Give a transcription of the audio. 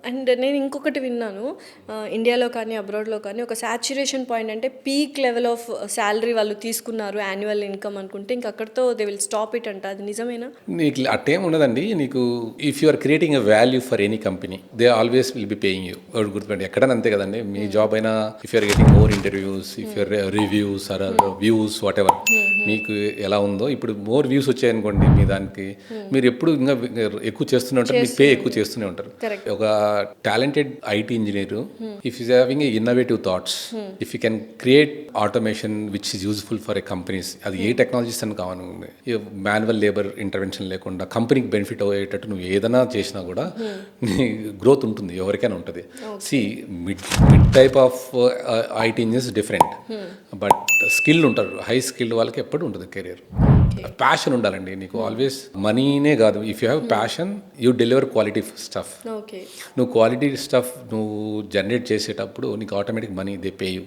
And నేను ఇంకొకటి విన్నాను, ఇండియాలో కానీ అబ్రాడ్లో కానీ ఒక సాచ్యురేషన్ పాయింట్ అంటే పీక్ లెవెల్ ఆఫ్ శాలరీ వాళ్ళు తీసుకున్నారు యాన్యువల్ ఇన్కమ్ అనుకుంటే ఇంక అక్కడితో దే విల్ స్టాప్ ఇట్ అంట, అది నిజమేనా? నీకు అట్టేం ఉండదండి. నీకు if you are creating a value for any company they always will be paying you. గుర్తుపెట్టి ఎక్కడైనా అంతే కదండి. మీ జాబ్ అయినా if you're getting more interviews, if your reviews are views whatever, మీకు ఎలా ఉందో ఇప్పుడు మోర్ వ్యూస్ వచ్చాయనుకోండి మీ దానికి, మీరు ఎప్పుడు ఇంకా ఎక్కువ చేస్తూనే ఉంటారు, మీకు పే ఎక్కువ చేస్తూనే ఉంటారు. ఒక talented IT engineer if is having a innovative thoughts, if you can create automation which is useful for a companies, అది ఏ టెక్నాలజీస్ అని కావాలి, మాన్యువల్ లేబర్ ఇంటర్వెన్షన్ లేకుండా కంపెనీకి బెనిఫిట్ అయ్యేటట్టు నువ్వు ఏదైనా చేసినా కూడా నీ గ్రోత్ ఉంటుంది, ఎవరికైనా ఉంటుంది. సి mid type of IT engineers different, but skill ఉంటారు, హై స్కిల్ వాళ్ళకి ఎప్పుడు ఉంటుంది కెరీర్. ప్యాషన్ ఉండాలండి నీకు ఆల్వేస్. మనీనే కాదు, if you have passion you deliver quality stuff. నువ్వు క్వాలిటీ స్టఫ్ నువ్వు జనరేట్ చేసేటప్పుడు నీకు automatic money they pay you.